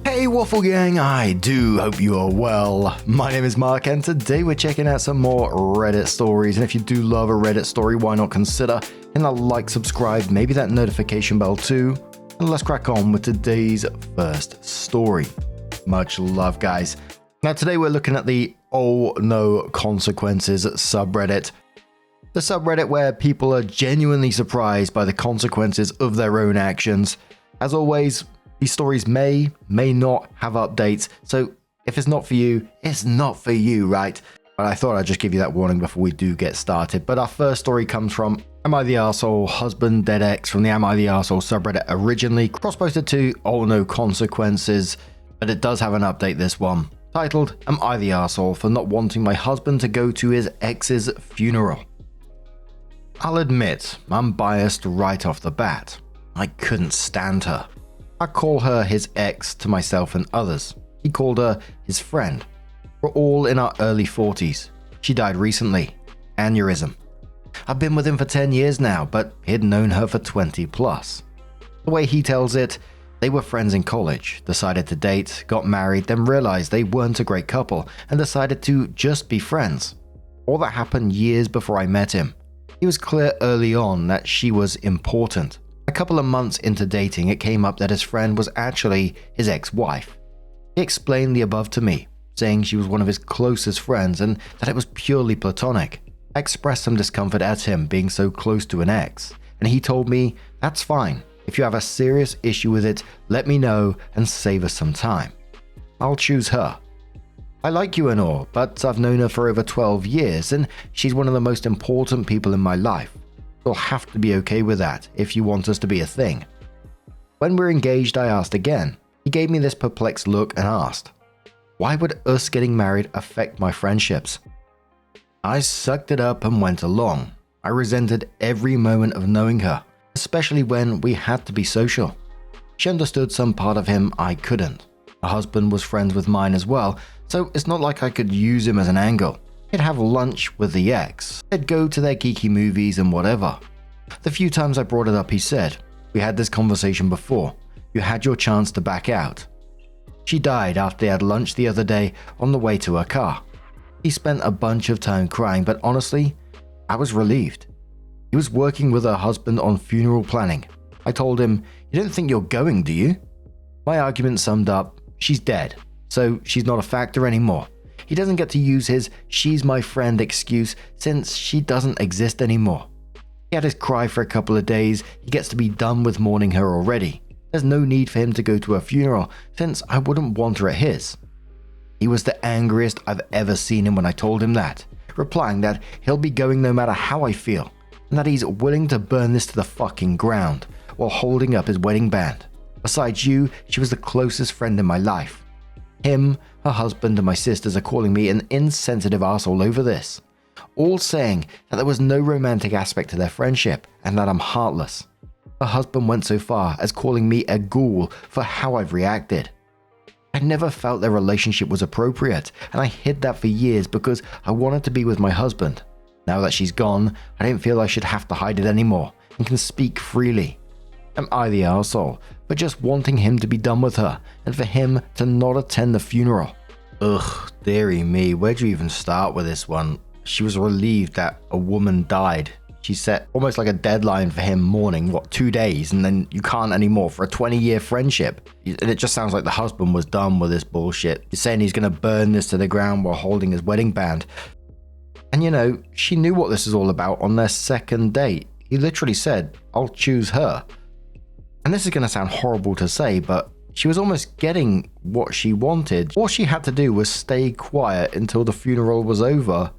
Hey Waffle Gang, I do hope you are well. My name is Mark and today we're checking out some more Reddit stories, and if you do love a Reddit story, why not consider hitting that like, subscribe, maybe that notification bell too, and let's crack on with today's first story. Much love, guys. Now today we're looking at the OhNoConsequences subreddit. The subreddit where people are genuinely surprised by the consequences of their own actions. As always, these stories may not have updates, so if it's not for you, it's not for you, right? But I thought I'd just give you that warning before we do get started. But our first story comes from Am I the Arsehole Husband Dead Ex from the Am I the Arsehole subreddit, originally cross-posted to OhNoConsequences, but it does have an update, this one. Titled, Am I the Arsehole for not wanting my husband to go to his ex's funeral? I'll admit, I'm biased right off the bat. I couldn't stand her. I call her his ex to myself and others. He called her his friend. We're all in our early 40s. She died recently. Aneurysm. I've been with him for 10 years now, but he'd known her for 20 plus. The way he tells it, they were friends in college, decided to date, got married, then realized they weren't a great couple and decided to just be friends. All that happened years before I met him. He was clear early on that she was important. A couple of months into dating, it came up that his friend was actually his ex-wife. He explained the above to me, saying she was one of his closest friends and that it was purely platonic. I expressed some discomfort at him being so close to an ex, and he told me, that's fine. If you have a serious issue with it, let me know and save us some time. I'll choose her. I like you and all, but I've known her for over 12 years and she's one of the most important people in my life. You'll have to be okay with that if you want us to be a thing. When we're engaged, I asked again. He gave me this perplexed look and asked, why would us getting married affect my friendships? I sucked it up and went along. I resented every moment of knowing her, especially when we had to be social. She understood some part of him I couldn't. Her husband was friends with mine as well, so it's not like I could use him as an angle. He'd have lunch with the ex. They'd go to their geeky movies and whatever. The few times I brought it up, he said, we had this conversation before. You had your chance to back out. She died after they had lunch the other day on the way to her car. He spent a bunch of time crying, but honestly, I was relieved. He was working with her husband on funeral planning. I told him, you don't think you're going, do you? My argument summed up, she's dead, so she's not a factor anymore. He doesn't get to use his she's my friend excuse since she doesn't exist anymore. He had his cry for a couple of days, he gets to be done with mourning her already. There's no need for him to go to her funeral since I wouldn't want her at his. He was the angriest I've ever seen him when I told him that, replying that he'll be going no matter how I feel, and that he's willing to burn this to the fucking ground while holding up his wedding band. Besides you, she was the closest friend in my life. Him, her husband, and my sisters are calling me an insensitive arsehole over this, all saying that there was no romantic aspect to their friendship and that I'm heartless. Her husband went so far as calling me a ghoul for how I've reacted. I never felt their relationship was appropriate, and I hid that for years because I wanted to be with my husband. Now that she's gone, I don't feel I should have to hide it anymore and can speak freely. Am I the arsehole for just wanting him to be done with her and for him to not attend the funeral? Ugh, dearie me, where'd you even start with this one? She was relieved that a woman died. She set almost like a deadline for him mourning, 2 days, and then you can't anymore for a 20-year friendship. And it just sounds like the husband was done with this bullshit. He's saying he's going to burn this to the ground while holding his wedding band. And you know, she knew what this is all about on their second date. He literally said, I'll choose her. And this is going to sound horrible to say, but she was almost getting what she wanted. All she had to do was stay quiet until the funeral was over.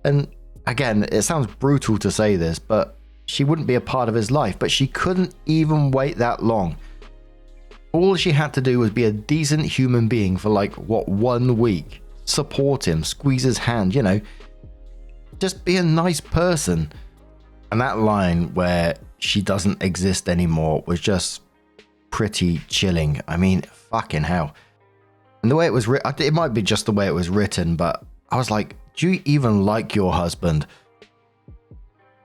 And again, it sounds brutal to say this, but she wouldn't be a part of his life, but she couldn't even wait that long. All she had to do was be a decent human being for 1 week. Support him, squeeze his hand, just be a nice person. And that line where she doesn't exist anymore was just pretty chilling. I mean, fucking hell. And the way it was written, it might be just the way it was written, but I was like, do you even like your husband?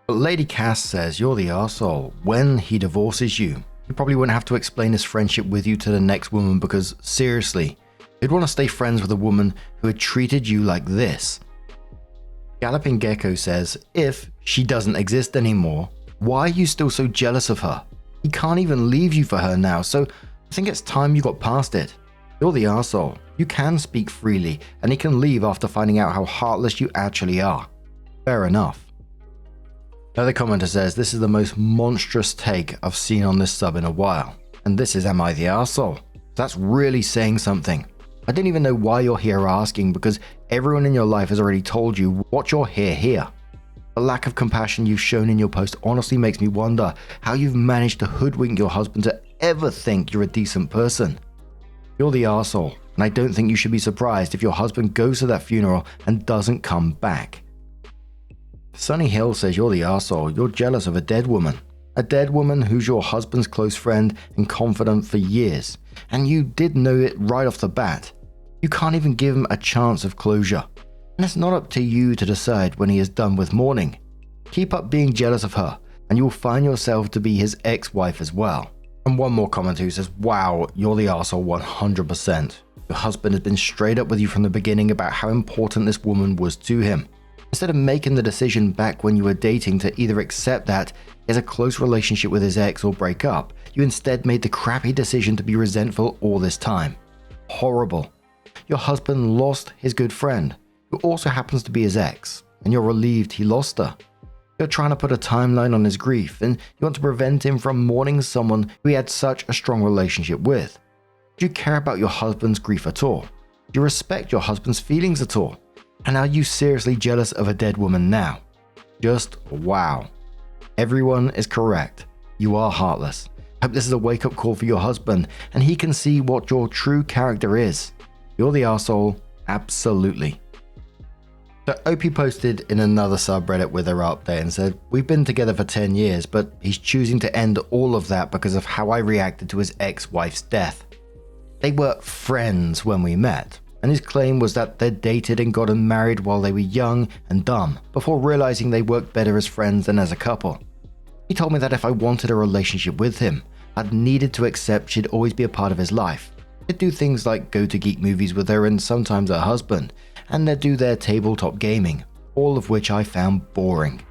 But Lady Cass says, you're the arsehole. When he divorces you, He probably wouldn't have to explain his friendship with you to the next woman because, seriously, you'd want to stay friends with a woman who had treated you like this. Galloping Gecko says, if she doesn't exist anymore, why are you still so jealous of her? He can't even leave you for her now, so I think it's time you got past it. You're the arsehole. You can speak freely, and he can leave after finding out how heartless you actually are. Fair enough. Another commenter says, this is the most monstrous take I've seen on this sub in a while. And this is Am I the Arsehole? That's really saying something. I don't even know why you're here asking because everyone in your life has already told you what you're here. The lack of compassion you've shown in your post honestly makes me wonder how you've managed to hoodwink your husband to ever think you're a decent person. You're the arsehole, and I don't think you should be surprised if your husband goes to that funeral and doesn't come back. Sunny Hill says you're the arsehole, you're jealous of a dead woman. A dead woman who's your husband's close friend and confidant for years, and you did know it right off the bat. You can't even give him a chance of closure. And it's not up to you to decide when he is done with mourning. Keep up being jealous of her, and you'll find yourself to be his ex-wife as well. And one more commenter who says, wow, you're the arsehole 100%. Your husband has been straight up with you from the beginning about how important this woman was to him. Instead of making the decision back when you were dating to either accept that he has a close relationship with his ex or break up, you instead made the crappy decision to be resentful all this time. Horrible. Your husband lost his good friend, who also happens to be his ex, and you're relieved he lost her. You're trying to put a timeline on his grief, and you want to prevent him from mourning someone who he had such a strong relationship with. Do you care about your husband's grief at all? Do you respect your husband's feelings at all? And are you seriously jealous of a dead woman now? Just wow. Everyone is correct. You are heartless. Hope this is a wake-up call for your husband, and he can see what your true character is. You're the arsehole, absolutely. So OP posted in another subreddit with her update and said, we've been together for 10 years, but he's choosing to end all of that because of how I reacted to his ex-wife's death. They were friends when we met, and his claim was that they'd dated and gotten married while they were young and dumb, before realizing they worked better as friends than as a couple. He told me that if I wanted a relationship with him, I'd needed to accept she'd always be a part of his life. They'd do things like go to geek movies with her and sometimes her husband, and they'd do their tabletop gaming, all of which I found boring.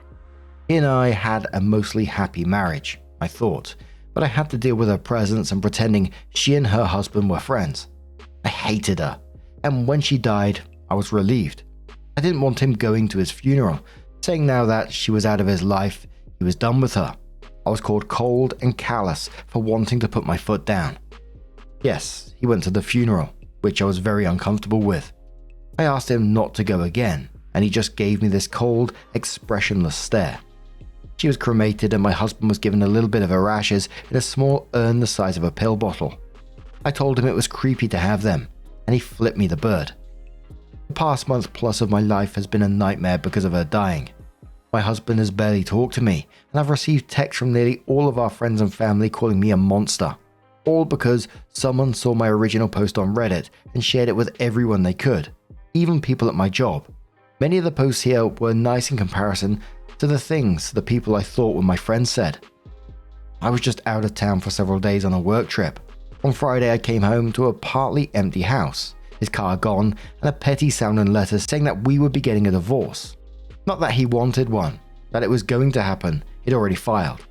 He and I had a mostly happy marriage, I thought, but I had to deal with her presence and pretending she and her husband were friends. I hated her, and when she died, I was relieved. I didn't want him going to his funeral, saying now that she was out of his life, he was done with her. I was called cold and callous for wanting to put my foot down. Yes, he went to the funeral, which I was very uncomfortable with. I asked him not to go again, and he just gave me this cold, expressionless stare. She was cremated and my husband was given a little bit of her ashes in a small urn the size of a pill bottle. I told him it was creepy to have them, and he flipped me the bird. The past month plus of my life has been a nightmare because of her dying. My husband has barely talked to me, and I've received texts from nearly all of our friends and family calling me a monster. All because someone saw my original post on Reddit and shared it with everyone they could, even people at my job. Many of the posts here were nice in comparison to the things the people I thought were my friends said. I was just out of town for several days on a work trip. On Friday I came home to a partly empty house, his car gone, and a petty sounding letter saying that we would be getting a divorce. Not that he wanted one, that it was going to happen, he'd already filed.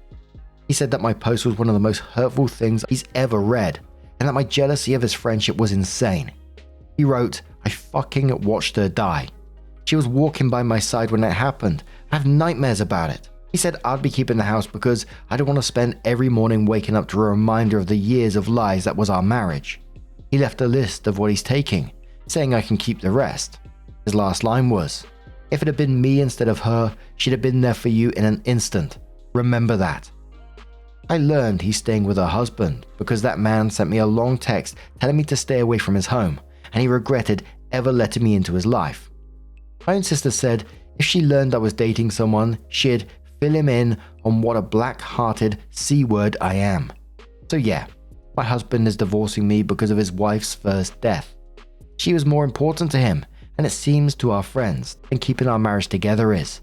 He said that my post was one of the most hurtful things he's ever read, and that my jealousy of his friendship was insane. He wrote, I fucking watched her die. She was walking by my side when it happened. I have nightmares about it. He said I'd be keeping the house because I don't want to spend every morning waking up to a reminder of the years of lies that was our marriage. He left a list of what he's taking, saying I can keep the rest. His last line was, if it had been me instead of her, she'd have been there for you in an instant. Remember that. I learned he's staying with her husband because that man sent me a long text telling me to stay away from his home, and he regretted ever letting me into his life. My own sister said if she learned I was dating someone, she'd fill him in on what a black-hearted C-word I am. So yeah, my husband is divorcing me because of his wife's first death. She was more important to him, and it seems to our friends, than keeping our marriage together is.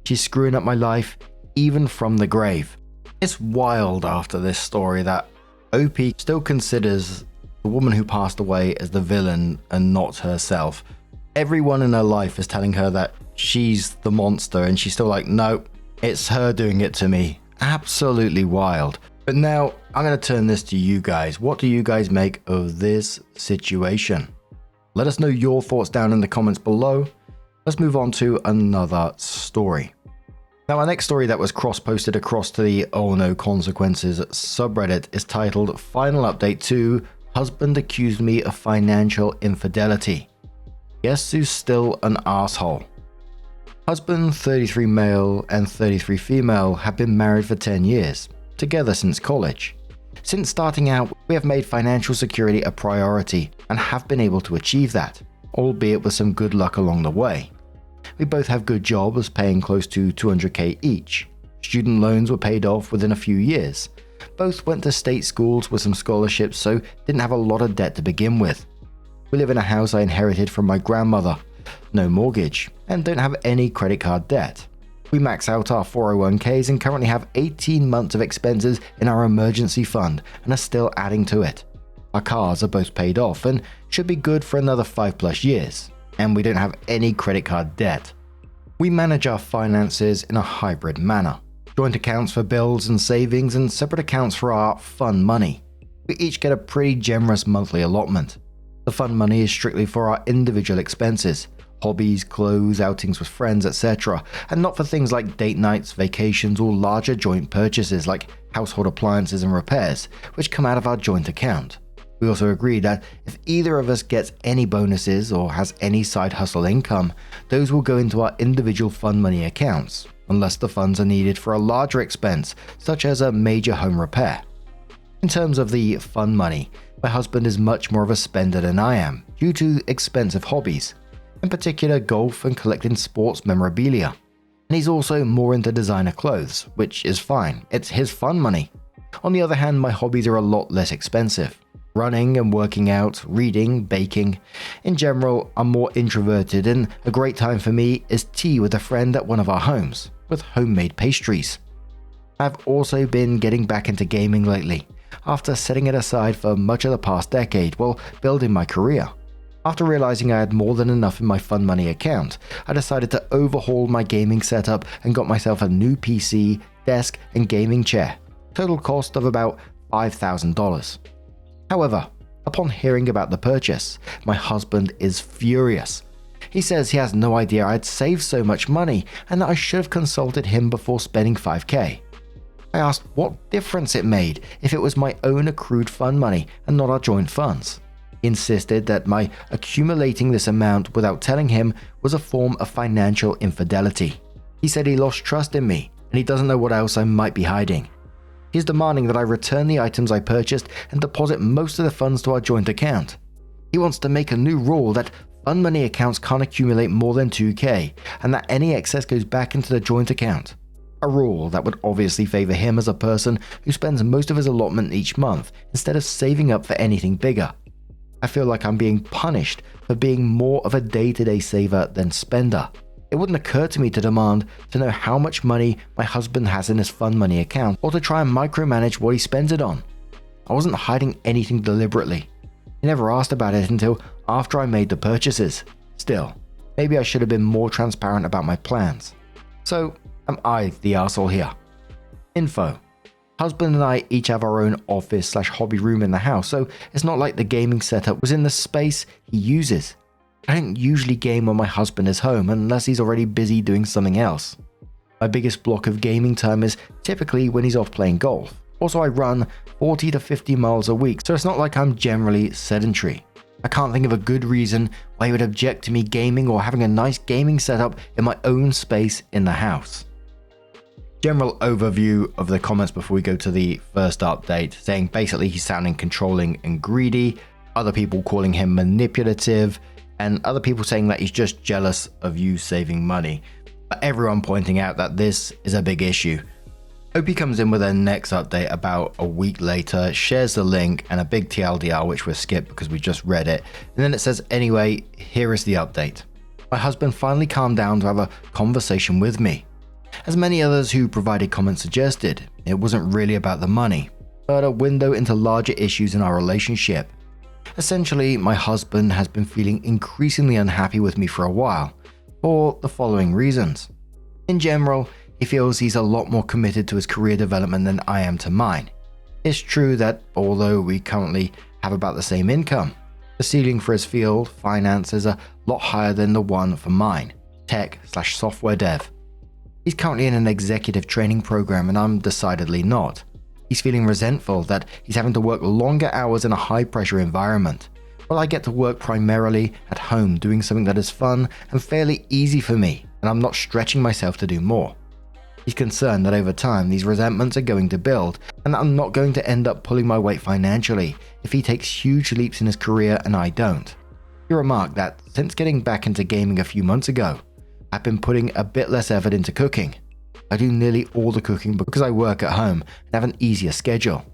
She's screwing up my life, even from the grave. It's wild after this story that OP still considers the woman who passed away as the villain and not herself. Everyone in her life is telling her that she's the monster, and she's still like, no, it's her doing it to me. Absolutely wild. But now I'm going to turn this to you guys. What do you guys make of this situation? Let us know your thoughts down in the comments below. Let's move on to another story. Now, our next story that was cross-posted across to the OhNoConsequences subreddit is titled Final Update to Husband Accused Me of Financial Infidelity. Guess who's still an asshole? Husband 33 male and 33 female have been married for 10 years, together since college. Since starting out, we have made financial security a priority and have been able to achieve that, albeit with some good luck along the way. We both have good jobs paying close to $200K each. Student loans were paid off within a few years. Both went to state schools with some scholarships, so didn't have a lot of debt to begin with. We live in a house I inherited from my grandmother, no mortgage, and don't have any credit card debt. We max out our 401ks and currently have 18 months of expenses in our emergency fund and are still adding to it. Our cars are both paid off and should be good for another 5+ years, and we don't have any credit card debt. We manage our finances in a hybrid manner. Joint accounts for bills and savings and separate accounts for our fun money. We each get a pretty generous monthly allotment. The fun money is strictly for our individual expenses, hobbies, clothes, outings with friends, etc., and not for things like date nights, vacations, or larger joint purchases like household appliances and repairs, which come out of our joint account. We also agree that if either of us gets any bonuses or has any side hustle income, those will go into our individual fun money accounts, unless the funds are needed for a larger expense, such as a major home repair. In terms of the fun money, my husband is much more of a spender than I am, due to expensive hobbies, in particular golf and collecting sports memorabilia. And he's also more into designer clothes, which is fine, it's his fun money. On the other hand, my hobbies are a lot less expensive. Running and working out, reading, baking. In general, I'm more introverted, and a great time for me is tea with a friend at one of our homes, with homemade pastries. I've also been getting back into gaming lately, after setting it aside for much of the past decade while building my career. After realizing I had more than enough in my fun money account, I decided to overhaul my gaming setup and got myself a new PC, desk, and gaming chair. Total cost of about $5,000. However, upon hearing about the purchase, my husband is furious. He says he has no idea I'd saved so much money and that I should have consulted him before spending $5K. I asked what difference it made if it was my own accrued fund money and not our joint funds. He insisted that my accumulating this amount without telling him was a form of financial infidelity. He said he lost trust in me and he doesn't know what else I might be hiding. He's demanding that I return the items I purchased and deposit most of the funds to our joint account. He wants to make a new rule that fund money accounts can't accumulate more than $2K and that any excess goes back into the joint account. A rule that would obviously favor him as a person who spends most of his allotment each month instead of saving up for anything bigger. I feel like I'm being punished for being more of a day-to-day saver than spender. It wouldn't occur to me to demand to know how much money my husband has in his fund money account or to try and micromanage what he spends it on. I wasn't hiding anything deliberately. He never asked about it until after I made the purchases. Still, maybe I should have been more transparent about my plans. So, am I the arsehole here? Info. Husband and I each have our own office/hobby room in the house, so it's not like the gaming setup was in the space he uses. I don't usually game when my husband is home unless he's already busy doing something else. My biggest block of gaming time is typically when he's off playing golf. Also, I run 40 to 50 miles a week, so it's not like I'm generally sedentary. I can't think of a good reason why he would object to me gaming or having a nice gaming setup in my own space in the house. General overview of the comments before we go to the first update, saying basically he's sounding controlling and greedy, other people calling him manipulative, and other people saying that he's just jealous of you saving money, but everyone pointing out that this is a big issue. OP comes in with their next update about a week later, shares the link and a big TLDR which we'll skip because we just read it, and then it says, anyway, here is the update. My husband finally calmed down to have a conversation with me. As many others who provided comments suggested, it wasn't really about the money, but a window into larger issues in our relationship. Essentially, my husband has been feeling increasingly unhappy with me for a while, for the following reasons. In general, he feels he's a lot more committed to his career development than I am to mine. It's true that although we currently have about the same income, the ceiling for his field, finance, is a lot higher than the one for mine, tech/software dev. He's currently in an executive training program and I'm decidedly not. He's feeling resentful that he's having to work longer hours in a high-pressure environment, while I get to work primarily at home doing something that is fun and fairly easy for me, and I'm not stretching myself to do more. He's concerned that over time these resentments are going to build and that I'm not going to end up pulling my weight financially if he takes huge leaps in his career and I don't. He remarked that since getting back into gaming a few months ago, I've been putting a bit less effort into cooking. I do nearly all the cooking because I work at home and have an easier schedule.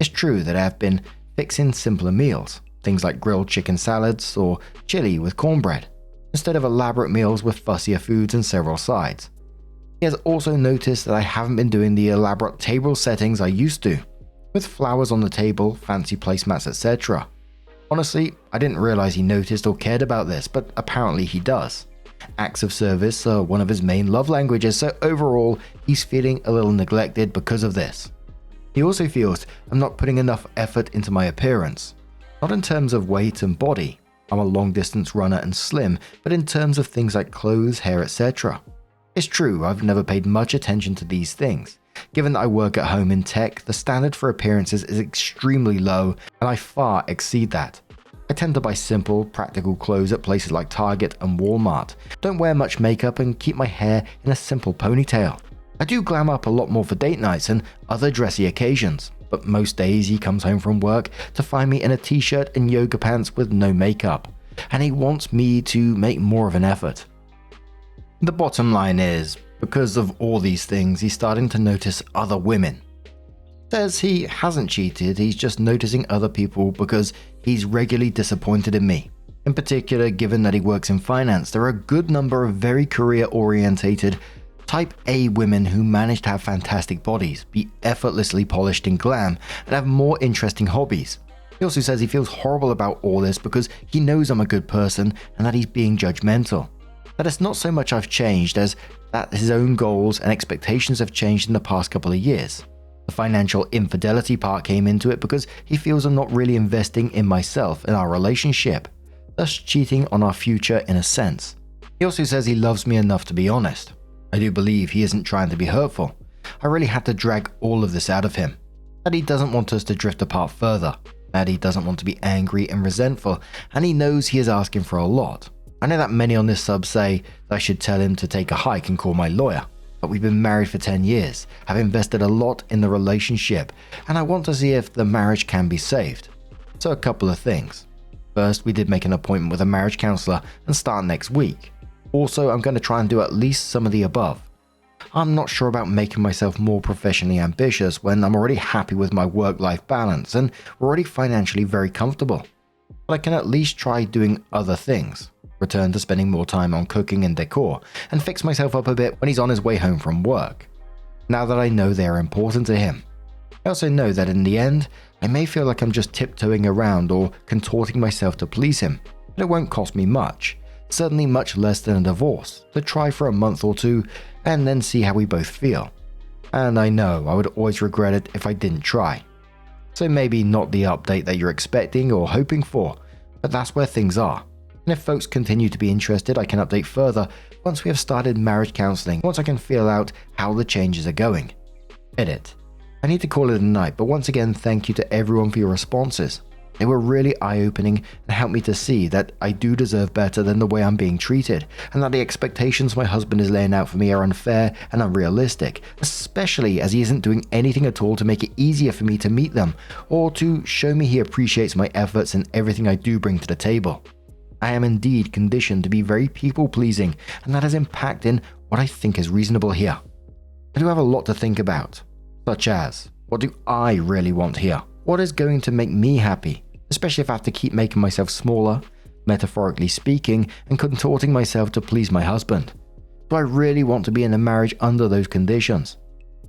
It's true that I have been fixing simpler meals, things like grilled chicken salads or chili with cornbread, instead of elaborate meals with fussier foods and several sides. He has also noticed that I haven't been doing the elaborate table settings I used to, with flowers on the table, fancy placemats, etc. Honestly, I didn't realize he noticed or cared about this, but apparently he does. Acts of service are one of his main love languages, so overall, he's feeling a little neglected because of this. He also feels I'm not putting enough effort into my appearance. Not in terms of weight and body, I'm a long distance runner and slim, but in terms of things like clothes, hair, etc. It's true, I've never paid much attention to these things. Given that I work at home in tech, the standard for appearances is extremely low, and I far exceed that. I tend to buy simple, practical clothes at places like Target and Walmart, don't wear much makeup and keep my hair in a simple ponytail. I do glam up a lot more for date nights and other dressy occasions, but most days he comes home from work to find me in a t-shirt and yoga pants with no makeup, and he wants me to make more of an effort. The bottom line is, because of all these things, he's starting to notice other women. Says he hasn't cheated, he's just noticing other people because he's regularly disappointed in me. In particular, given that he works in finance, there are a good number of very career-orientated Type A women who manage to have fantastic bodies, be effortlessly polished in glam, and have more interesting hobbies. He also says he feels horrible about all this because he knows I'm a good person and that he's being judgmental. That it's not so much I've changed as that his own goals and expectations have changed in the past couple of years. The financial infidelity part came into it because he feels I'm not really investing in myself and our relationship, thus cheating on our future in a sense. He also says he loves me enough to be honest. I do believe he isn't trying to be hurtful. I really had to drag all of this out of him. That he doesn't want us to drift apart further, that he doesn't want to be angry and resentful, and he knows he is asking for a lot. I know that many on this sub say that I should tell him to take a hike and call my lawyer, but we've been married for 10 years, have invested a lot in the relationship, and I want to see if the marriage can be saved. So a couple of things. First, we did make an appointment with a marriage counselor and start next week. Also, I'm going to try and do at least some of the above. I'm not sure about making myself more professionally ambitious when I'm already happy with my work-life balance and we're already financially very comfortable. But I can at least try doing other things. Return to spending more time on cooking and decor, and fix myself up a bit when he's on his way home from work. Now that I know they are important to him. I also know that in the end, I may feel like I'm just tiptoeing around or contorting myself to please him, but it won't cost me much, certainly much less than a divorce, to try for a month or two and then see how we both feel. And I know I would always regret it if I didn't try. So maybe not the update that you're expecting or hoping for, but that's where things are. And if folks continue to be interested, I can update further once we have started marriage counseling, once I can feel out how the changes are going. Edit. I need to call it a night, but once again, thank you to everyone for your responses. They were really eye-opening and helped me to see that I do deserve better than the way I'm being treated, and that the expectations my husband is laying out for me are unfair and unrealistic, especially as he isn't doing anything at all to make it easier for me to meet them, or to show me he appreciates my efforts and everything I do bring to the table. I am indeed conditioned to be very people-pleasing, and that is impacting what I think is reasonable here. I do have a lot to think about, such as, what do I really want here? What is going to make me happy, especially if I have to keep making myself smaller, metaphorically speaking, and contorting myself to please my husband? Do I really want to be in a marriage under those conditions?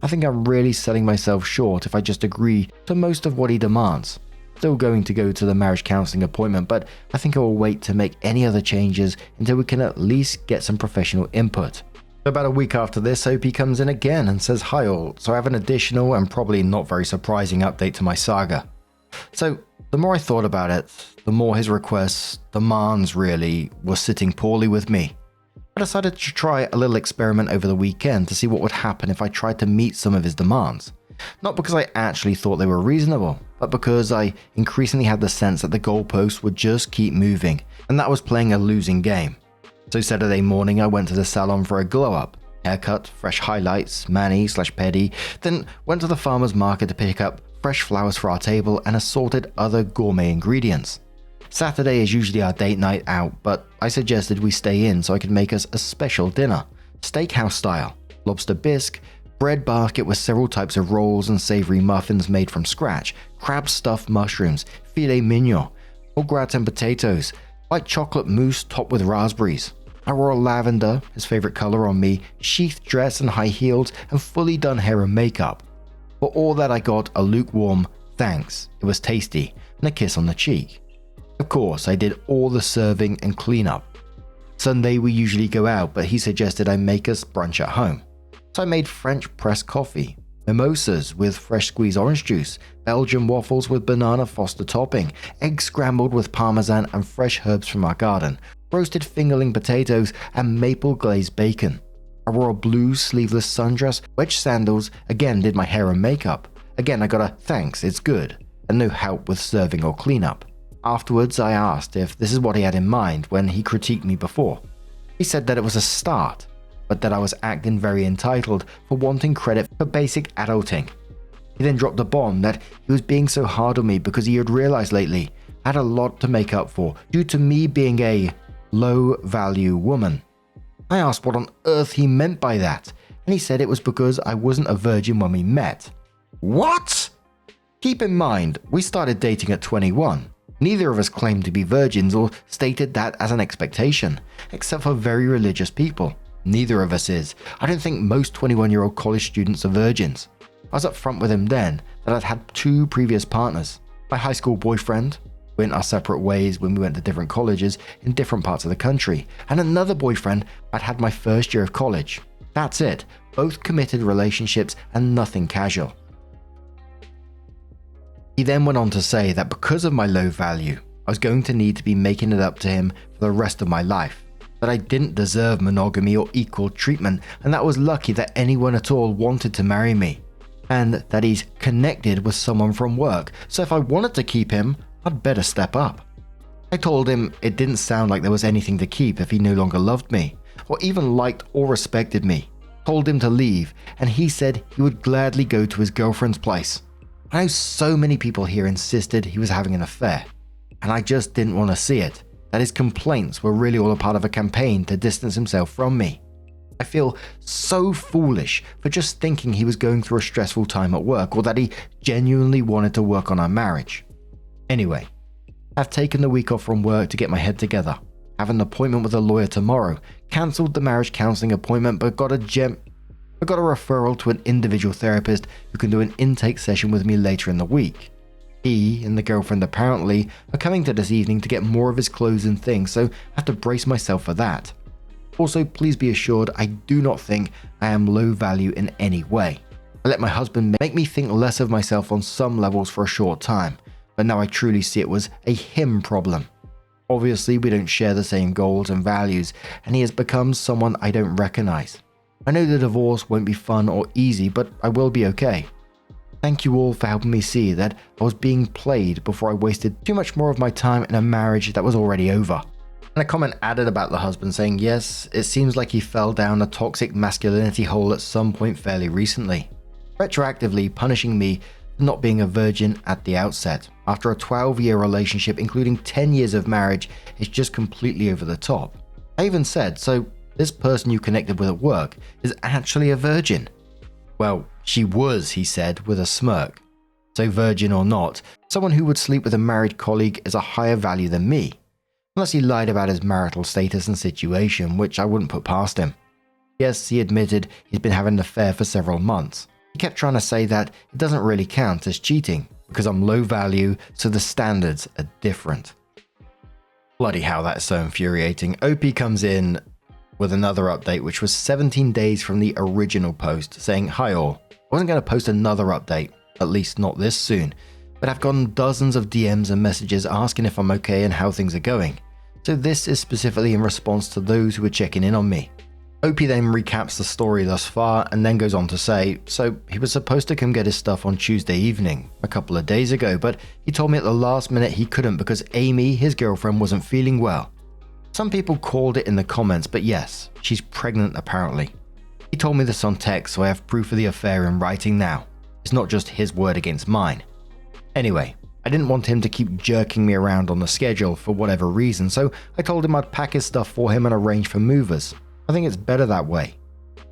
I think I'm really selling myself short if I just agree to most of what he demands. Still going to go to the marriage counselling appointment, but I think I will wait to make any other changes until we can at least get some professional input. About a week after this, Opie comes in again and says hi all, so I have an additional and probably not very surprising update to my saga. So the more I thought about it, the more his requests, demands really, were sitting poorly with me. I decided to try a little experiment over the weekend to see what would happen if I tried to meet some of his demands. Not because I actually thought they were reasonable, but because I increasingly had the sense that the goalposts would just keep moving, and that was playing a losing game. So Saturday morning I went to the salon for a glow up, haircut, fresh highlights, mani/pedi, then went to the farmer's market to pick up fresh flowers for our table and assorted other gourmet ingredients. Saturday is usually our date night out, but I suggested we stay in so I could make us a special dinner, steakhouse style, lobster bisque, bread basket with several types of rolls and savory muffins made from scratch, crab stuffed mushrooms, filet mignon, au gratin potatoes, white chocolate mousse topped with raspberries. I wore lavender, his favorite color, on me, sheathed dress and high heels, and fully done hair and makeup. For all that I got a lukewarm thanks, it was tasty, and a kiss on the cheek. Of course, I did all the serving and cleanup. Sunday we usually go out, but he suggested I make us brunch at home. So I made French press coffee, mimosas with fresh squeezed orange juice, Belgian waffles with banana foster topping, eggs scrambled with parmesan and fresh herbs from our garden, roasted fingerling potatoes, and maple glazed bacon. I wore a blue sleeveless sundress, wedge sandals, again did my hair and makeup. Again I got a thanks, it's good, and no help with serving or cleanup. Afterwards I asked if this is what he had in mind when he critiqued me before. He said that it was a start, but that I was acting very entitled for wanting credit for basic adulting. He then dropped a bomb that he was being so hard on me because he had realized lately I had a lot to make up for due to me being a low-value woman. I asked what on earth he meant by that, and he said it was because I wasn't a virgin when we met. What? Keep in mind, we started dating at 21. Neither of us claimed to be virgins or stated that as an expectation, except for very religious people. Neither of us is. I don't think most 21-year-old college students are virgins. I was up front with him then that I'd had 2 previous partners. My high school boyfriend went our separate ways when we went to different colleges in different parts of the country, and another boyfriend I'd had my first year of college. That's it. Both committed relationships and nothing casual. He then went on to say that because of my low value, I was going to need to be making it up to him for the rest of my life. That I didn't deserve monogamy or equal treatment, and that I was lucky that anyone at all wanted to marry me. And that he's connected with someone from work, so if I wanted to keep him, I'd better step up. I told him it didn't sound like there was anything to keep if he no longer loved me, or even liked or respected me. Told him to leave, and he said he would gladly go to his girlfriend's place. I know so many people here insisted he was having an affair, and I just didn't want to see it. That his complaints were really all a part of a campaign to distance himself from me. I feel so foolish for just thinking he was going through a stressful time at work or that he genuinely wanted to work on our marriage. Anyway, I've taken the week off from work to get my head together. I have an appointment with a lawyer tomorrow, cancelled the marriage counselling appointment but got a referral to an individual therapist who can do an intake session with me later in the week. He and the girlfriend apparently are coming to this evening to get more of his clothes and things, so I have to brace myself for that. Also, please be assured I do not think I am low value in any way. I let my husband make me think less of myself on some levels for a short time, but now I truly see it was a him problem. Obviously, we don't share the same goals and values, and he has become someone I don't recognize. I know the divorce won't be fun or easy, but I will be okay. Thank you all for helping me see that I was being played before I wasted too much more of my time in a marriage that was already over. And a comment added about the husband saying, yes, it seems like he fell down a toxic masculinity hole at some point fairly recently, retroactively punishing me for not being a virgin at the outset. After a 12-year relationship, including 10 years of marriage, is just completely over the top. I even said, so this person you connected with at work is actually a virgin? Well, she was, he said, with a smirk. So virgin or not, someone who would sleep with a married colleague is a higher value than me. Unless he lied about his marital status and situation, which I wouldn't put past him. Yes, he admitted he's been having an affair for several months. He kept trying to say that it doesn't really count as cheating because I'm low value, so the standards are different. Bloody hell, that's so infuriating. OP comes in with another update, which was 17 days from the original post, saying, "Hi all, I wasn't going to post another update, at least not this soon, but I've gotten dozens of DMs and messages asking if I'm okay and how things are going. So this is specifically in response to those who were checking in on me." OP then recaps the story thus far and then goes on to say, "So he was supposed to come get his stuff on Tuesday evening, a couple of days ago, but he told me at the last minute he couldn't because Amy, his girlfriend, wasn't feeling well. Some people called it in the comments, but yes, she's pregnant apparently. He told me this on text, so I have proof of the affair in writing now. It's not just his word against mine. Anyway, I didn't want him to keep jerking me around on the schedule for whatever reason, so I told him I'd pack his stuff for him and arrange for movers. I think it's better that way.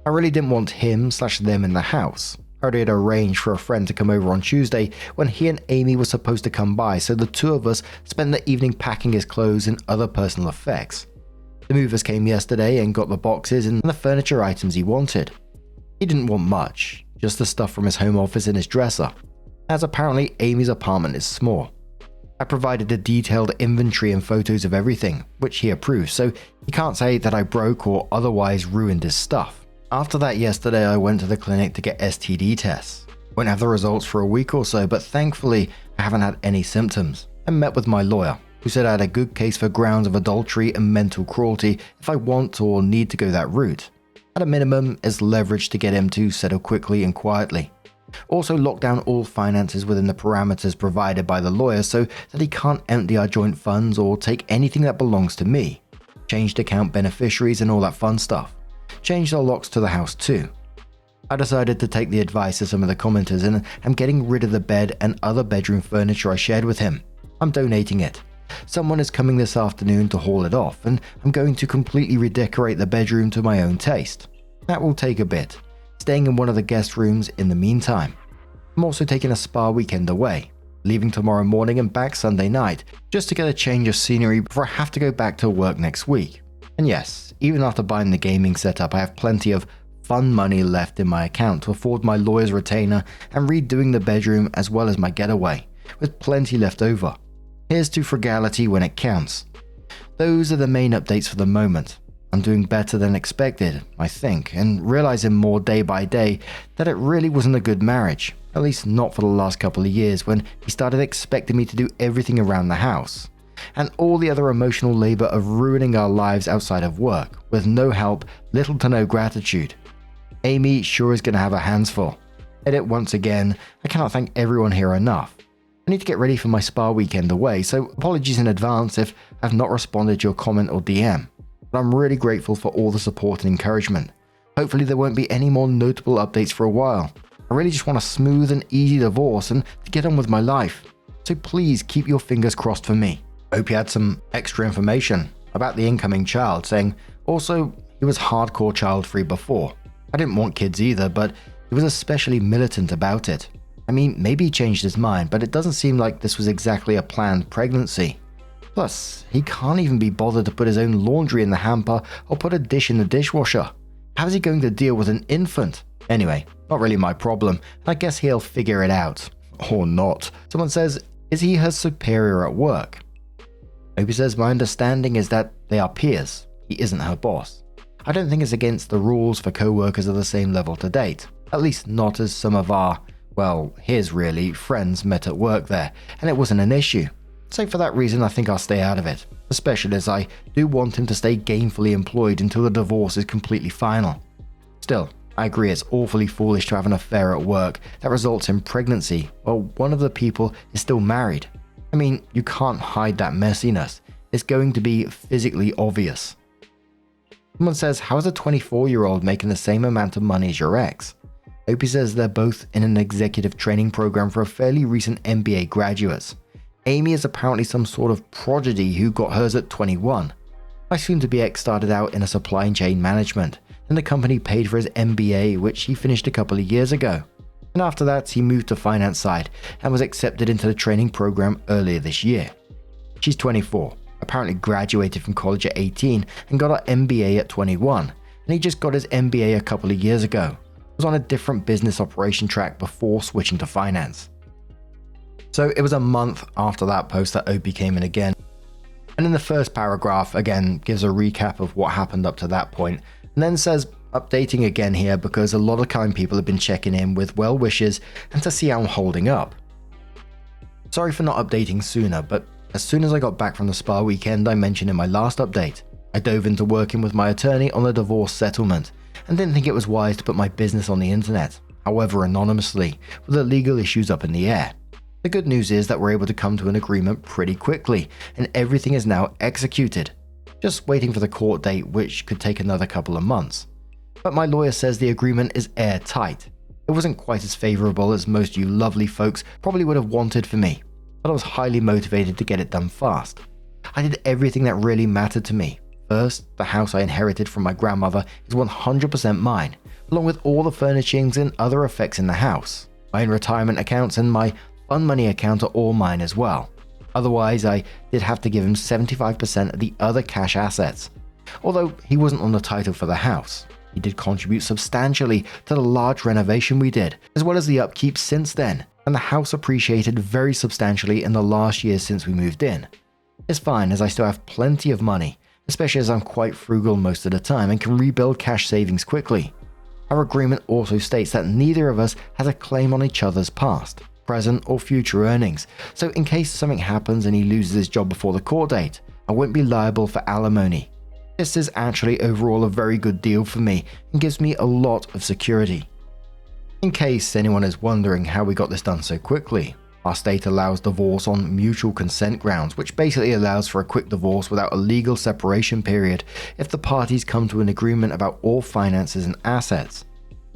I really didn't want him/them in the house. I already had arranged for a friend to come over on Tuesday when he and Amy were supposed to come by, so the two of us spent the evening packing his clothes and other personal effects. The movers came yesterday and got the boxes and the furniture items he wanted. He didn't want much, just the stuff from his home office and his dresser, as apparently Amy's apartment is small. I provided a detailed inventory and photos of everything, which he approved, so he can't say that I broke or otherwise ruined his stuff. After that yesterday I went to the clinic to get STD tests. Won't have the results for a week or so, but thankfully I haven't had any symptoms. I met with my lawyer, who said I had a good case for grounds of adultery and mental cruelty if I want or need to go that route. At a minimum, is leverage to get him to settle quickly and quietly. Also lock down all finances within the parameters provided by the lawyer so that he can't empty our joint funds or take anything that belongs to me. Changed account beneficiaries and all that fun stuff. Changed the locks to the house too. I decided to take the advice of some of the commenters and am getting rid of the bed and other bedroom furniture I shared with him. I'm donating it. Someone is coming this afternoon to haul it off, and I'm going to completely redecorate the bedroom to my own taste. That will take a bit, staying in one of the guest rooms in the meantime. I'm also taking a spa weekend away, leaving tomorrow morning and back Sunday night, just to get a change of scenery before I have to go back to work next week. And yes, even after buying the gaming setup, I have plenty of fun money left in my account to afford my lawyer's retainer and redoing the bedroom as well as my getaway, with plenty left over. Here's to frugality when it counts. Those are the main updates for the moment. I'm doing better than expected, I think, and realizing more day by day that it really wasn't a good marriage, at least not for the last couple of years when he started expecting me to do everything around the house, and all the other emotional labor of ruining our lives outside of work, with no help, little to no gratitude. Amy sure is going to have her hands full. Edit once again, I cannot thank everyone here enough. I need to get ready for my spa weekend away, so apologies in advance if I've not responded to your comment or DM. But I'm really grateful for all the support and encouragement. Hopefully there won't be any more notable updates for a while. I really just want a smooth and easy divorce and to get on with my life. So please keep your fingers crossed for me. Hope you had some extra information about the incoming child, saying also he was hardcore child-free before. I didn't want kids either, but he was especially militant about it. I mean, maybe he changed his mind, but it doesn't seem like this was exactly a planned pregnancy. Plus, he can't even be bothered to put his own laundry in the hamper or put a dish in the dishwasher. How is he going to deal with an infant? Anyway, not really my problem. I guess he'll figure it out. Or not. Someone says, is he her superior at work? Opie says, my understanding is that they are peers. He isn't her boss. I don't think it's against the rules for co-workers of the same level to date. At least not as some of our, well, his really, friends met at work there, and it wasn't an issue. So for that reason, I think I'll stay out of it, especially as I do want him to stay gainfully employed until the divorce is completely final. Still, I agree it's awfully foolish to have an affair at work that results in pregnancy while one of the people is still married. I mean, you can't hide that messiness. It's going to be physically obvious. Someone says, how is a 24-year-old making the same amount of money as your ex? Opie says they're both in an executive training program for a fairly recent MBA graduates. Amy is apparently some sort of prodigy who got hers at 21. My soon-to-be ex started out in a supply chain management, and the company paid for his MBA, which he finished a couple of years ago. And after that, he moved to finance side and was accepted into the training program earlier this year. She's 24, apparently graduated from college at 18 and got her MBA at 21, and he just got his MBA a couple of years ago. was on a different business operation track before switching to finance. So it was a month after that post that Opie came in again. And in the first paragraph, again, gives a recap of what happened up to that point, and then says, updating again here because a lot of kind people have been checking in with well wishes and to see how I'm holding up. Sorry for not updating sooner, but as soon as I got back from the spa weekend I mentioned in my last update, I dove into working with my attorney on a divorce settlement and didn't think it was wise to put my business on the internet, however anonymously, with the legal issues up in the air. The good news is that we're able to come to an agreement pretty quickly and everything is now executed. Just waiting for the court date, which could take another couple of months. But my lawyer says the agreement is airtight. It wasn't quite as favorable as most of you lovely folks probably would have wanted for me, but I was highly motivated to get it done fast. I did everything that really mattered to me. First, the house I inherited from my grandmother is 100% mine, along with all the furnishings and other effects in the house. My own retirement accounts and my fund money account are all mine as well. Otherwise, I did have to give him 75% of the other cash assets. Although he wasn't on the title for the house, he did contribute substantially to the large renovation we did, as well as the upkeep since then, and the house appreciated very substantially in the last year since we moved in. It's fine as I still have plenty of money, especially as I'm quite frugal most of the time and can rebuild cash savings quickly. Our agreement also states that neither of us has a claim on each other's past, present or future earnings, so in case something happens and he loses his job before the court date, I won't be liable for alimony. This is actually overall a very good deal for me and gives me a lot of security. In case anyone is wondering how we got this done so quickly, our state allows divorce on mutual consent grounds, which basically allows for a quick divorce without a legal separation period if the parties come to an agreement about all finances and assets.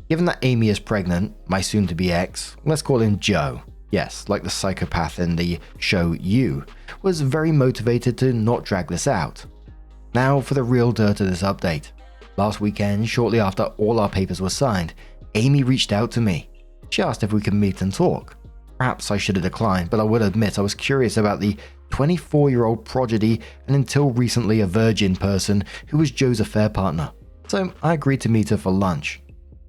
Given that Amy is pregnant, my soon-to-be ex, let's call him Joe, yes, like the psychopath in the show You, was very motivated to not drag this out. Now for the real dirt of this update. Last weekend, shortly after all our papers were signed, Amy reached out to me. She asked if we could meet and talk. Perhaps I should have declined, but I would admit I was curious about the 24-year-old prodigy and until recently a virgin person who was Joe's affair partner. So I agreed to meet her for lunch.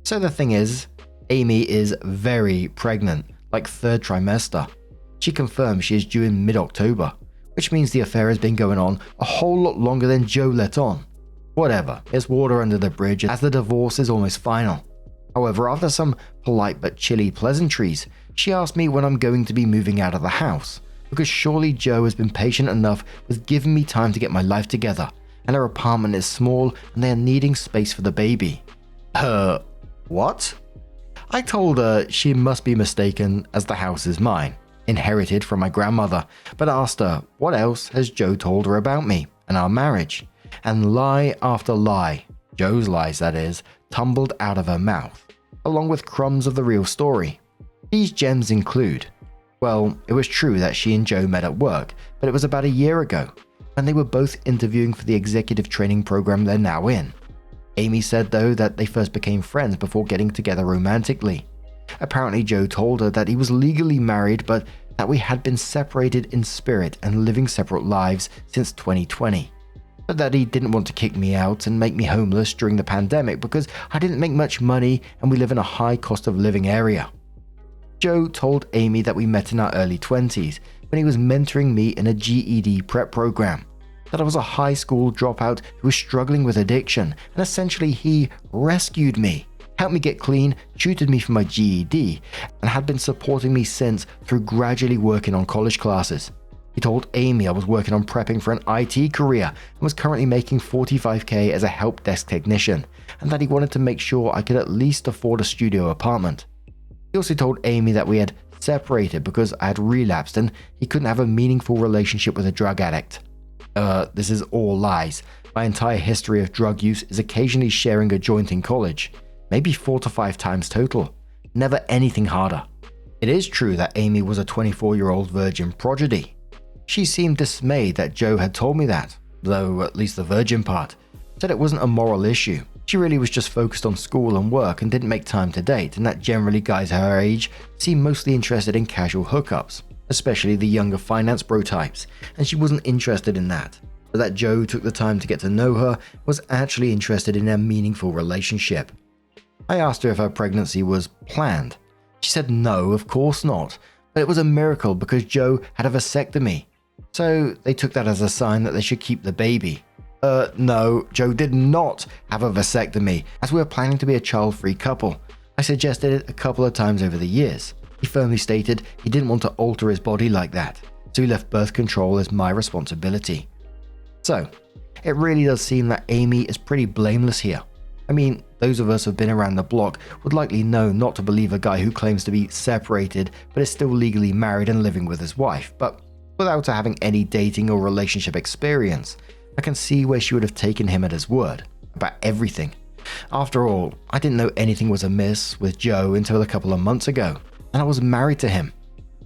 So the thing is, Amy is very pregnant, like third trimester. She confirmed she is due in mid-October, which means the affair has been going on a whole lot longer than Joe let on. Whatever, it's water under the bridge as the divorce is almost final. However, after some polite but chilly pleasantries, she asked me when I'm going to be moving out of the house, because surely Joe has been patient enough with giving me time to get my life together, and her apartment is small and they are needing space for the baby. What? I told her she must be mistaken as the house is mine, inherited from my grandmother, but asked her what else has Joe told her about me and our marriage, and lie after lie, Joe's lies that is, tumbled out of her mouth, along with crumbs of the real story. These gems include, well, it was true that she and Joe met at work, but it was about a year ago, and they were both interviewing for the executive training program they're now in. Amy said though that they first became friends before getting together romantically. Apparently Joe told her that he was legally married but that we had been separated in spirit and living separate lives since 2020. But that he didn't want to kick me out and make me homeless during the pandemic because I didn't make much money and we live in a high cost of living area. Joe told Amy that we met in our early 20s when he was mentoring me in a GED prep program. That I was a high school dropout who was struggling with addiction, and essentially he rescued me, helped me get clean, tutored me for my GED, and had been supporting me since through gradually working on college classes. He told Amy I was working on prepping for an IT career and was currently making $45,000 as a help desk technician, and that he wanted to make sure I could at least afford a studio apartment. He also told Amy that we had separated because I had relapsed and he couldn't have a meaningful relationship with a drug addict. This is all lies. My entire history of drug use is occasionally sharing a joint in college, maybe 4 to 5 times total. Never anything harder. It is true that Amy was a 24-year-old virgin prodigy. She seemed dismayed that Joe had told me that, though at least the virgin part. Said it wasn't a moral issue. She really was just focused on school and work and didn't make time to date, and that generally guys her age seem mostly interested in casual hookups, especially the younger finance bro types, and she wasn't interested in that. But that Joe took the time to get to know her, was actually interested in a meaningful relationship. I asked her if her pregnancy was planned. She said no, of course not, but it was a miracle because Joe had a vasectomy. So they took that as a sign that they should keep the baby. No, Joe did not have a vasectomy, as we were planning to be a child-free couple. I suggested it a couple of times over the years. He firmly stated he didn't want to alter his body like that, so he left birth control as my responsibility. So, it really does seem that Amy is pretty blameless here. I mean, those of us who have been around the block would likely know not to believe a guy who claims to be separated but is still legally married and living with his wife, but without having any dating or relationship experience, I can see where she would have taken him at his word about everything. After all, I didn't know anything was amiss with Joe until a couple of months ago, and I was married to him.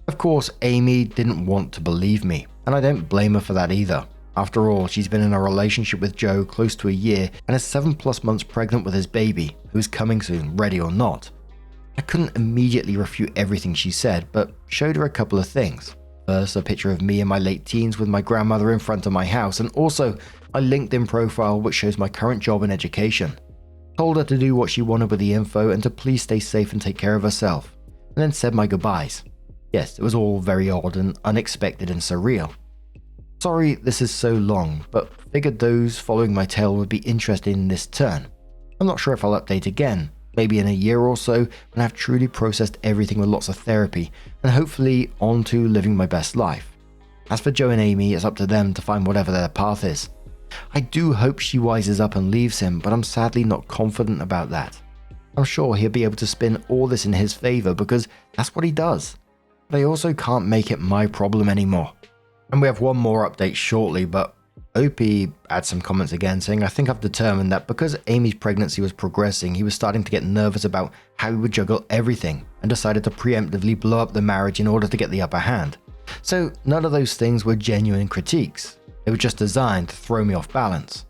Of course, Amy didn't want to believe me, and I don't blame her for that either. After all, she's been in a relationship with Joe close to a year and is 7+ months pregnant with his baby, who is coming soon, ready or not. I couldn't immediately refute everything she said, but showed her a couple of things. First, a picture of me in my late teens with my grandmother in front of my house, and also my LinkedIn profile which shows my current job and education. Told her to do what she wanted with the info and to please stay safe and take care of herself, and then said my goodbyes. Yes, it was all very odd and unexpected and surreal. Sorry this is so long, but figured those following my tale would be interested in this turn. I'm not sure if I'll update again, maybe in a year or so when I've truly processed everything with lots of therapy and hopefully on to living my best life. As for Joe and Amy, it's up to them to find whatever their path is. I do hope she wises up and leaves him, but I'm sadly not confident about that. I'm sure he'll be able to spin all this in his favor because that's what he does. But I also can't make it my problem anymore. And we have one more update shortly, but Opie adds some comments again saying, I think I've determined that because Amy's pregnancy was progressing, he was starting to get nervous about how he would juggle everything and decided to preemptively blow up the marriage in order to get the upper hand. So none of those things were genuine critiques. They were just designed to throw me off balance.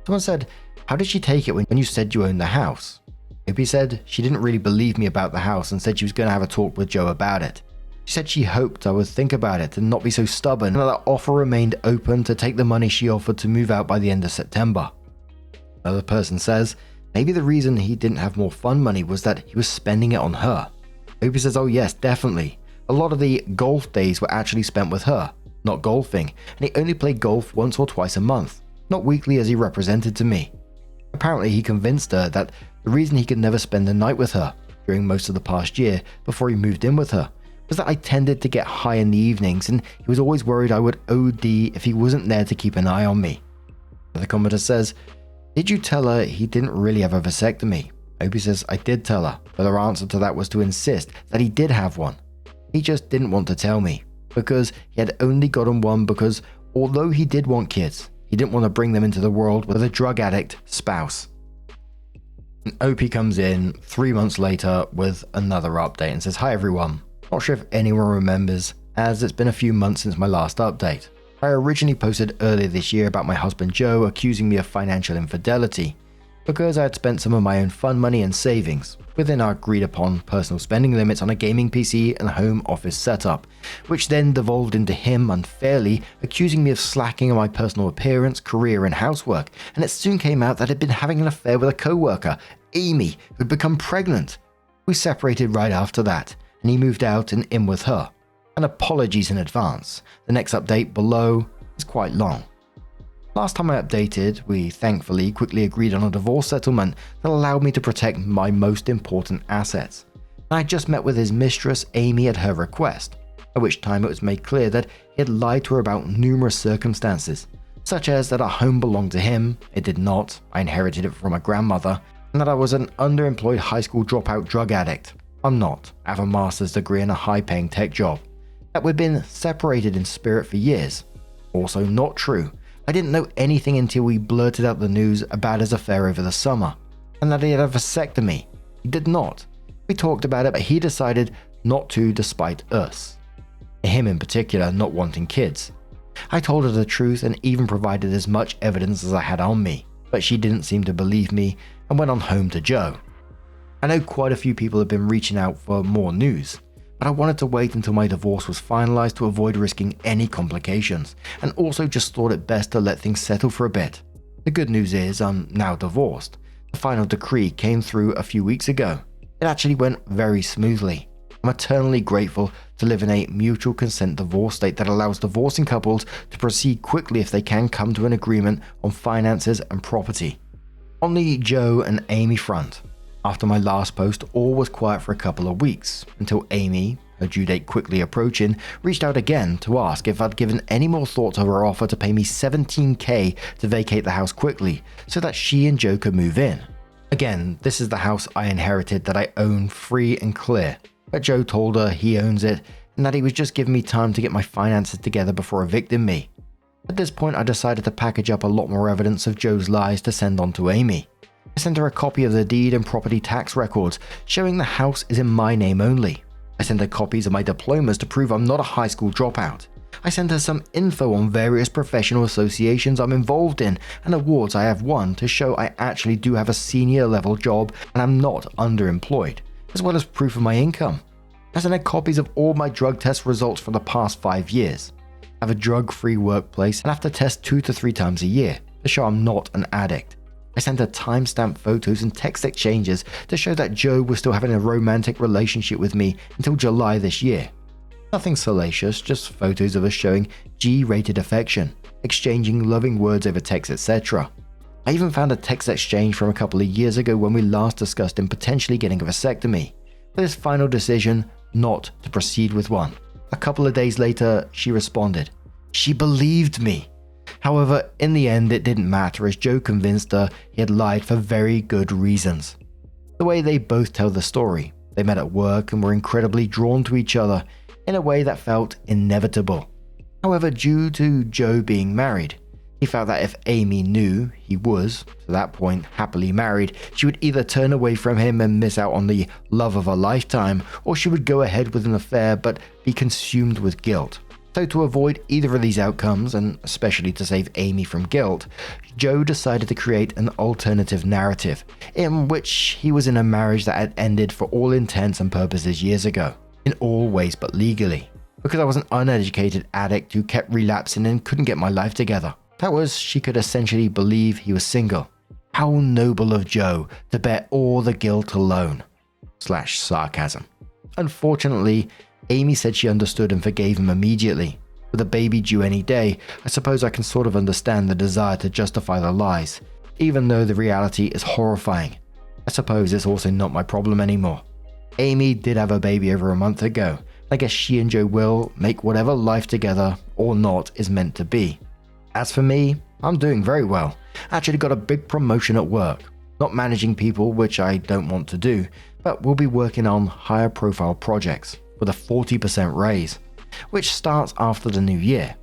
Someone said, how did she take it when you said you owned the house? Opie said she didn't really believe me about the house and said she was going to have a talk with Joe about it. She said she hoped I would think about it and not be so stubborn, and that the offer remained open to take the money she offered to move out by the end of September. Another person says, maybe the reason he didn't have more fun money was that he was spending it on her. Opie says, oh yes, definitely. A lot of the golf days were actually spent with her, not golfing, and he only played golf once or twice a month, not weekly as he represented to me. Apparently he convinced her that the reason he could never spend the night with her during most of the past year before he moved in with her was that I tended to get high in the evenings and he was always worried I would OD if he wasn't there to keep an eye on me. The commenter says, did you tell her he didn't really have a vasectomy? Opie says, I did tell her, but her answer to that was to insist that he did have one. He just didn't want to tell me, because he had only gotten one because although he did want kids, he didn't want to bring them into the world with a drug addict spouse. And Opie comes in 3 months later with another update and says, hi everyone. Not sure if anyone remembers, as it's been a few months since my last update. I originally posted earlier this year about my husband Joe accusing me of financial infidelity, because I had spent some of my own fun money and savings within our agreed upon personal spending limits on a gaming PC and home office setup, which then devolved into him unfairly accusing me of slacking on my personal appearance, career and housework, and it soon came out that I'd been having an affair with a co-worker, Amy, who'd become pregnant. We separated right after that, and he moved out and in with her. And apologies in advance, the next update below is quite long. Last time I updated, we thankfully quickly agreed on a divorce settlement that allowed me to protect my most important assets. I had just met with his mistress Amy at her request, at which time it was made clear that he had lied to her about numerous circumstances, such as that our home belonged to him, it did not, I inherited it from my grandmother, and that I was an underemployed high school dropout drug addict. I'm not. I have a master's degree and a high-paying tech job. That we'd been separated in spirit for years. Also not true. I didn't know anything until we blurted out the news about his affair over the summer, and that he had a vasectomy. He did not. We talked about it, but he decided not to despite us. Him in particular not wanting kids. I told her the truth and even provided as much evidence as I had on me, but she didn't seem to believe me and went on home to Joe. I know quite a few people have been reaching out for more news, but I wanted to wait until my divorce was finalized to avoid risking any complications, and also just thought it best to let things settle for a bit. The good news is I'm now divorced, The final decree came through a few weeks ago. It actually went very smoothly. I'm eternally grateful to live in a mutual consent divorce state that allows divorcing couples to proceed quickly if they can come to an agreement on finances and property. On the Joe and Amy front, after my last post, all was quiet for a couple of weeks, until Amy, her due date quickly approaching, reached out again to ask if I'd given any more thought to her offer to pay me $17,000 to vacate the house quickly, so that she and Joe could move in. Again, this is the house I inherited that I own free and clear, but Joe told her he owns it and that he was just giving me time to get my finances together before evicting me. At this point, I decided to package up a lot more evidence of Joe's lies to send on to Amy. I sent her a copy of the deed and property tax records showing the house is in my name only. I sent her copies of my diplomas to prove I'm not a high school dropout. I sent her some info on various professional associations I'm involved in and awards I have won to show I actually do have a senior level job and I'm not underemployed, as well as proof of my income. I sent her copies of all my drug test results for the past 5 years. I have a drug-free workplace and have to test 2 to 3 times a year to show I'm not an addict. I sent her timestamp photos and text exchanges to show that Joe was still having a romantic relationship with me until July this year. Nothing salacious, just photos of us showing G-rated affection, exchanging loving words over text, etc. I even found a text exchange from a couple of years ago when we last discussed him potentially getting a vasectomy, but his final decision not to proceed with one. A couple of days later, she responded. She believed me. However, in the end it didn't matter as Joe convinced her he had lied for very good reasons. The way they both tell the story, they met at work and were incredibly drawn to each other in a way that felt inevitable. However, due to Joe being married, he felt that if Amy knew he was, to that point, happily married, she would either turn away from him and miss out on the love of a lifetime, or she would go ahead with an affair but be consumed with guilt. So to avoid either of these outcomes, and especially to save Amy from guilt, Joe decided to create an alternative narrative, in which he was in a marriage that had ended for all intents and purposes years ago, in all ways but legally, because I was an uneducated addict who kept relapsing and couldn't get my life together. That was, she could essentially believe he was single. How noble of Joe to bear all the guilt alone. /sarcasm. Unfortunately, Amy said she understood and forgave him immediately. With a baby due any day, I suppose I can sort of understand the desire to justify the lies, even though the reality is horrifying. I suppose it's also not my problem anymore. Amy did have a baby over a month ago. I guess she and Joe will make whatever life together or not is meant to be. As for me, I'm doing very well. I actually got a big promotion at work. Not managing people, which I don't want to do, but we'll be working on higher profile projects with a 40% raise, which starts after the new year.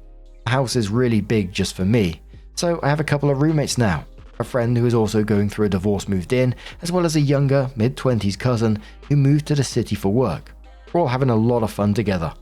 The house is really big just for me, so I have a couple of roommates now. A friend who is also going through a divorce moved in, as well as a younger, mid-20s cousin who moved to the city for work. We're all having a lot of fun together.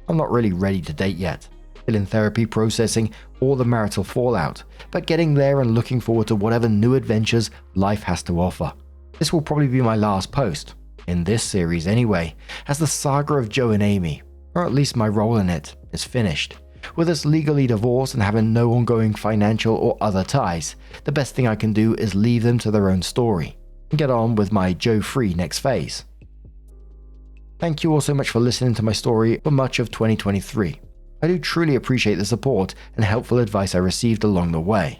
I'm not really ready to date yet. Still in therapy processing all the marital fallout, but getting there and looking forward to whatever new adventures life has to offer. This will probably be my last post, in this series anyway, as the saga of Joe and Amy, or at least my role in it, is finished. With us legally divorced and having no ongoing financial or other ties, the best thing I can do is leave them to their own story, and get on with my Joe-free next phase. Thank you all so much for listening to my story for much of 2023. I do truly appreciate the support and helpful advice I received along the way.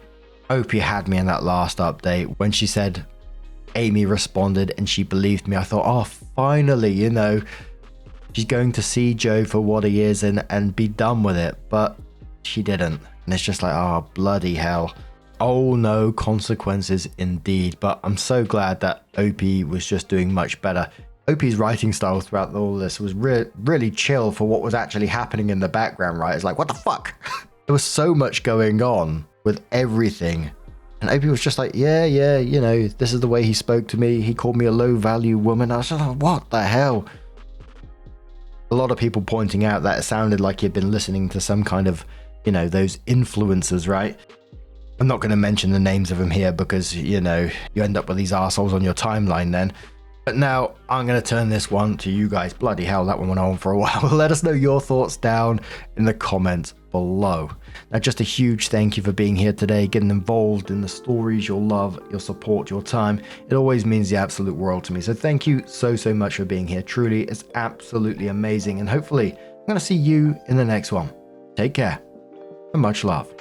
I hope you had me in that last update when she said Amy responded and she believed me. I thought, oh, finally, she's going to see Joe for what he is and be done with it, but she didn't. And it's just like, oh, bloody hell. Oh no, consequences indeed. But I'm so glad that OP was just doing much better. OP's writing style throughout all this was really chill for what was actually happening in the background, right? It's like, what the fuck? There was so much going on with everything. And OP was just like, yeah, this is the way he spoke to me. He called me a low-value woman. I was just like, what the hell? A lot of people pointing out that it sounded like he'd been listening to some kind of, those influencers, right? I'm not going to mention the names of them here because, you end up with these assholes on your timeline then. But now I'm going to turn this one to you guys. Bloody hell, that one went on for a while. Let us know your thoughts down in the comments below. Now, just a huge thank you for being here today, getting involved in the stories, your love, your support, your time. It always means the absolute world to me. So thank you so much for being here. Truly, it's absolutely amazing. And hopefully, I'm going to see you in the next one. Take care and much love.